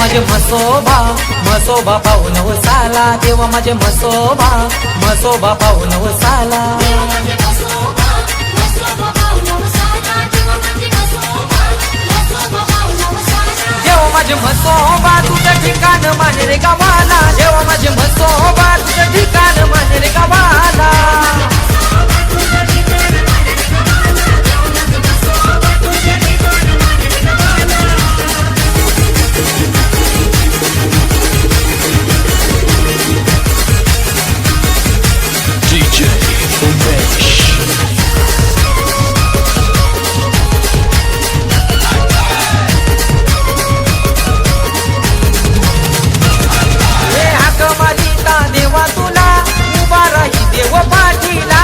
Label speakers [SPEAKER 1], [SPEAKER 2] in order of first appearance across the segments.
[SPEAKER 1] माझे म्हसोबा पाहून वसाला, देवा माझे म्हसोबा पाहून वसाला. देवा माझे म्हसोबा तुझं ठिकाण मांडरे गावाला, देवा माझे म्हसोबा तुझं ठिकाण मांडरे गावाला.
[SPEAKER 2] DJ Umesh.
[SPEAKER 1] हे हाक मारिता देवा तुला, उभा राही देव पाठीला.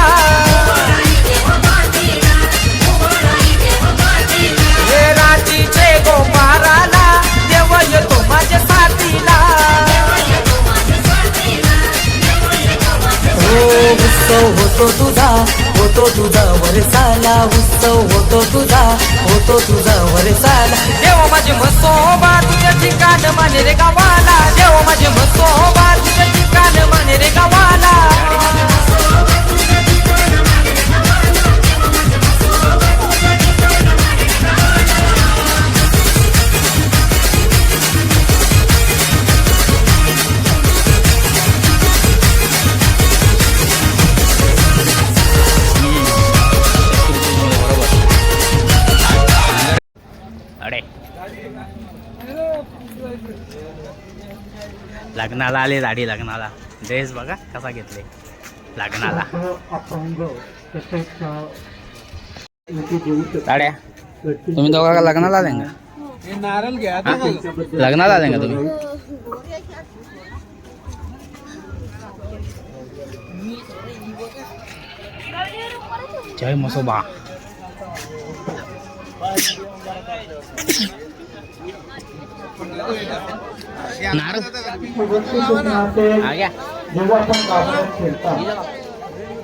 [SPEAKER 1] हे रात्रीचे गोपाराला, देव येतो माझ्या साथीला. उत्सव होतो तुझा वरसाला, उत्सव होतो तुझा वरसाला. देवा माझे म्हसोबा तुझ्या ठिकाण मांडरे गावाला, देवा माझे म्हसोबा तुझ्या ठिकाण मांडरे गावाला.
[SPEAKER 3] लग्नाला आले दाढी लग्नाला. ड्रेस बघा कसा घेतले लग्नाला. दाड्या तुम्ही दोघा का लग्नाला आले का? लग्नाला आले का तुम्ही? जय म्हसोबा. नारळ
[SPEAKER 4] जेव्हा आपण गाभाऱ्यात खेळतात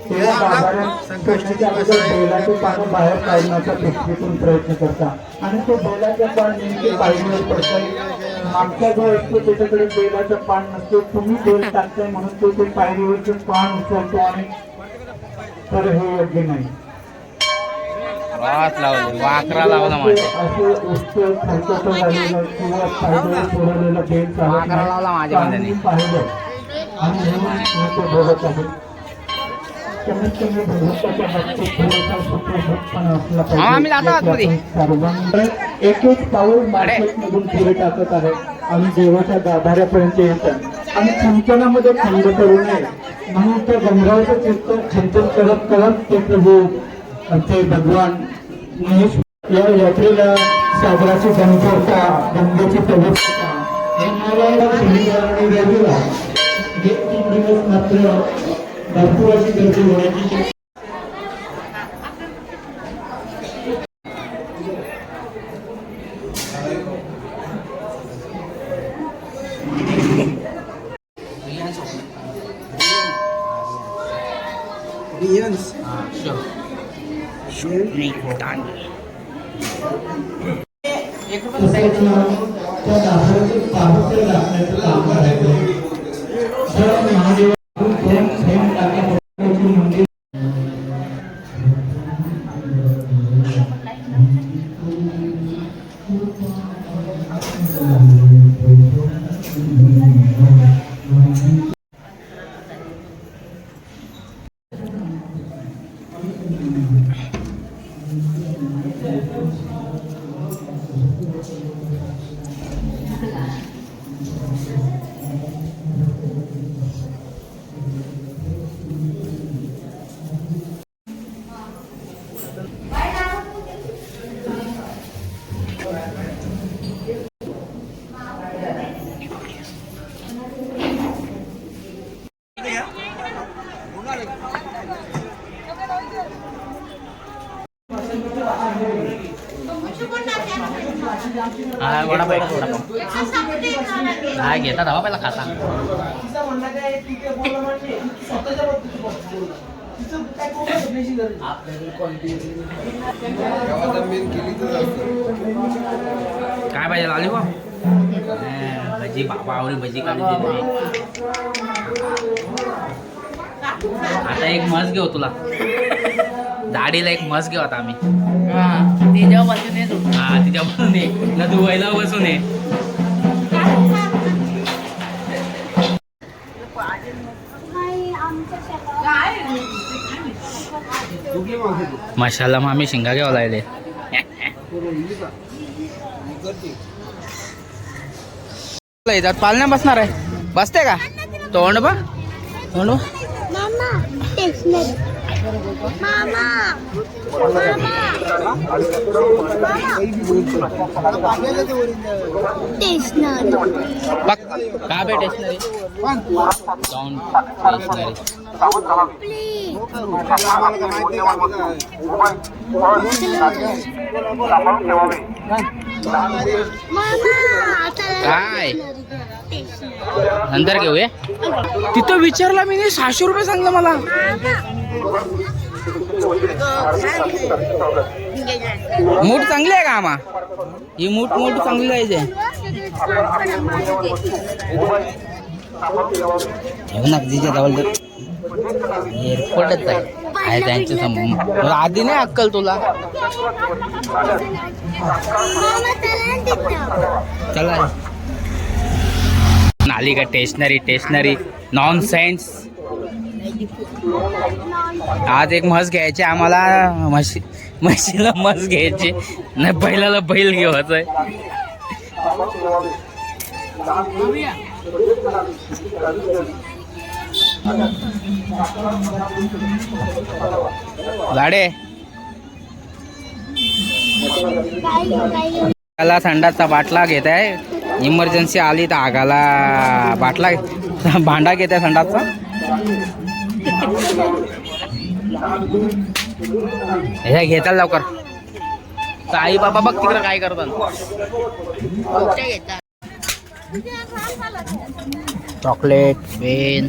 [SPEAKER 4] तेव्हा गाभाऱ्यात खेळण्याच्या अगोदर बैलाचे पानं बाहेर काढण्याचा पेक्षेतून प्रयत्न करतात आणि तो बैलाचे पान नेमके पायरीवर पडतात. मागचा जो असतो त्याच्याकडे बैलाचं पान नसतो, तुम्ही बैल टाकताय म्हणून तो ते पायरीवरचे पान उचलतो आणि तर हे योग्य नाही.
[SPEAKER 3] वाकरा लावला माझ्या
[SPEAKER 4] एक एक पाऊल मार्केटमधून पुढे टाकत आहे आणि देवाच्या गाभाऱ्यापर्यंत येतात आणि चिंतनामध्ये खंड करू नये म्हणून त्या गंगाचं चिंतन करत करत ते प्रभू ते भगवान महेश या यात्रेला सागराची गंगोता गंगेची पवित्रता हे नावाला शनिवार आणि रविवार हे 3 दिवस मात्र भरपूर अशी गर्दी होण्याची
[SPEAKER 3] हा घेता धावा पहिला खाता. काय पाहिजे आली बा भजी बाबा आवडी भजी काढली तिने. आता एक मस घेऊ तुला. दाढीला एक मस घेऊ आता आम्ही.
[SPEAKER 5] तिच्या बसून येतो.
[SPEAKER 3] हा तिच्या बसून ये ना धुवायला बसून ये. मशाला मग आम्ही शिंगा घ्यावं लागले. इथं पालण्या बसणार आहे. बसते का तोंड बा तोंड बघ का बे टेशनरी काय नंतर घेऊया. तिथं विचारला मी 600 रुपये सांगलं मला. मूठ चांगली आहे का आम्हा. ही मूठ चांगली आहे. एअरपोर्टच आहे त्यांच्या समोर. आधी नाही अक्कल तुला. चला नाली का टेशनरी नॉन सेन्स. आज एक म्हस घ्यायची आम्हाला. म्हशीला म्हस घ्यायची नाही बैलाला बैल घ्यायचंय. गाडे त्याला थंडाचा बाटला घेत आहे. इमर्जन्सी आली तर आगाला बाटला भांडा घेत आहे थंडाचा. हे घेताल लवकर. तर आई बाबा बघ तिकडं काय करतात. चॉकलेट पेन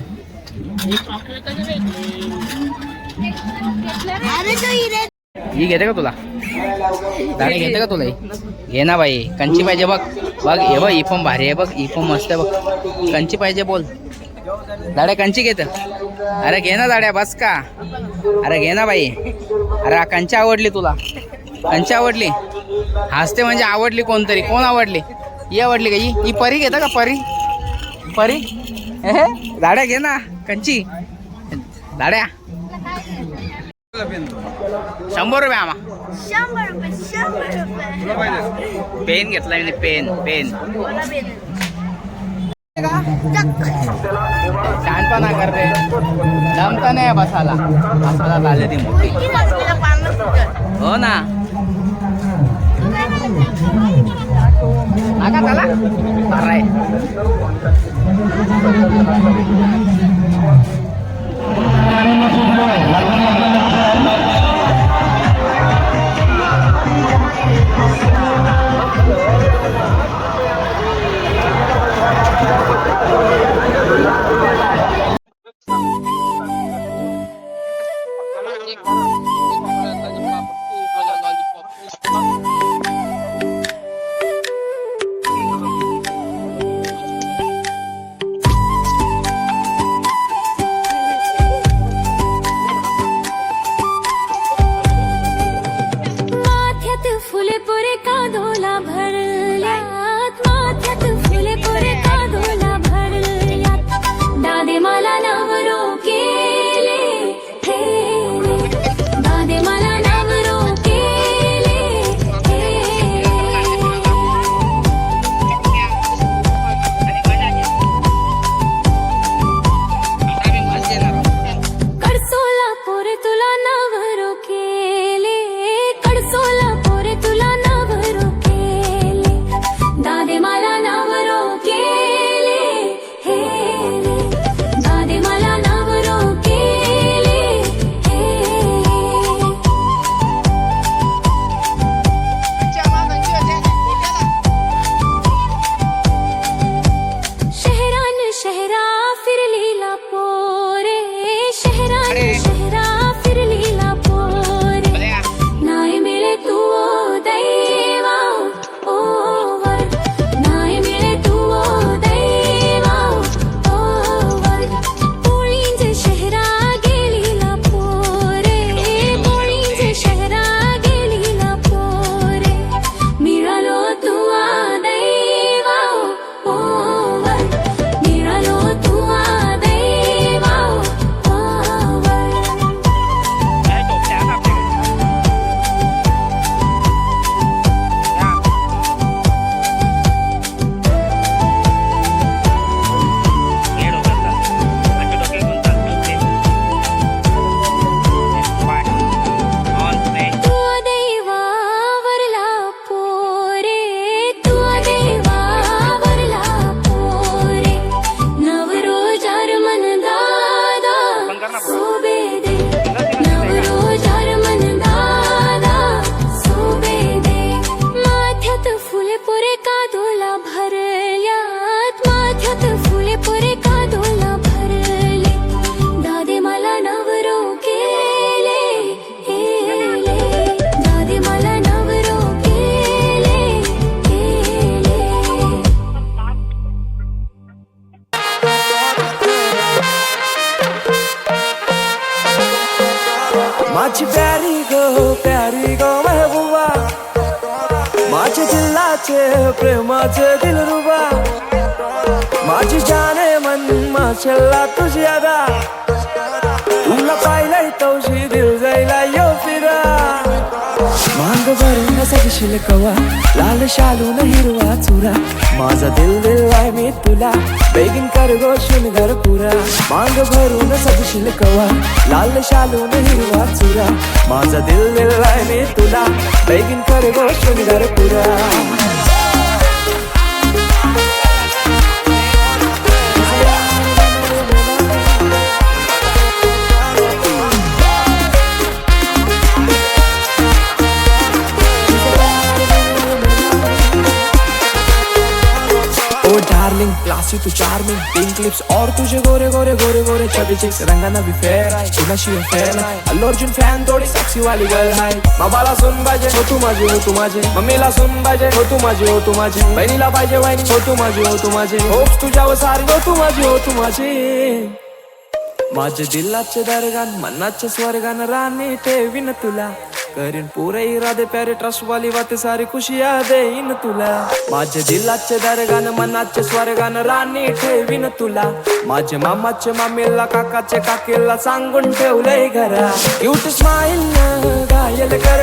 [SPEAKER 3] ही घेते का तुला. दाणे घेते का तुला. घे ना बाई. कंची पाहिजे बघ. हे बघ ही पण भारी आहे बघ. ही पण मस्त आहे बघ. कंची पाहिजे बोल. दाड्या कंची घेत. अरे घे ना दाड्या बस का. अरे घे ना बाई. अरे कंची आवडली तुला. कंची आवडली. हसते म्हणजे आवडली. कोणतरी कोण आवडली. ही आवडली का. ही परी घेता का परी दाड्या घे ना कंची. दाड्या 100 रुपये आम्हा.
[SPEAKER 5] 100 रुपये.
[SPEAKER 3] पेन घेतला मी. पेन शहाणपणा करते. जमता नाही बसायला झाले ती मोठी. हो ना नका त्याला बरं आहे.
[SPEAKER 6] माझी गो महबूबा, माझे दिलाचे प्रेमाचे दिलरुबा, माझी जाने मन माशल्ला तुझी अदा, तुला पाहिलंय तवशी दिल जायला यो फिरा. मांग भरून सगशील कवा, लाल शालून हिरवा चुरा, माझा दिल दिलाय मी तुला, बेगीन कर गो शृंगार पुरा. मांग भरून सगशील कवा, लाल शालून हिरवा चुरा, माझा दिल दिलाय मी तुला, बेगीन कर गो शृंगार पुरा. डार्लिंग क्लासी तू चार्मिंग, पिंक लिप्स और तुझे गोरे गोरे गोरे गोरे छबी चिक्स, रंगाना भी फेर आहे, तुझ्याशी फेर नाही. अल्लू अर्जुन फॅन थोडी सेक्सी वाली गर्ल आहे. बाबाला सुन पाहिजे हो तू माझी, हो तू माझी. मम्मीला सुन पाहिजे हो तू माझी, हो तू माझी. बहिणीला पाहिजे वाहिनी हो तू माझी, हो तू माझी. होप्स तुझ्यावर सारी हो तू माझी, हो तू माझी. माझे दिलाचे दरगान मनाचे स्वर्गान राणी ठेवीन तुला, करीन पुरे इरादे प्यारे ट्रस्ट वाली बातें सारी खुशियां देईन तुला. माझे दिलाचे दरगान मनाचे स्वर्गान राणी ठेवीन तुला, माझे मामाचे मामीला काकाचे काकीला सांगून ठेवलंय घरा. क्यूट स्माइल घायल कर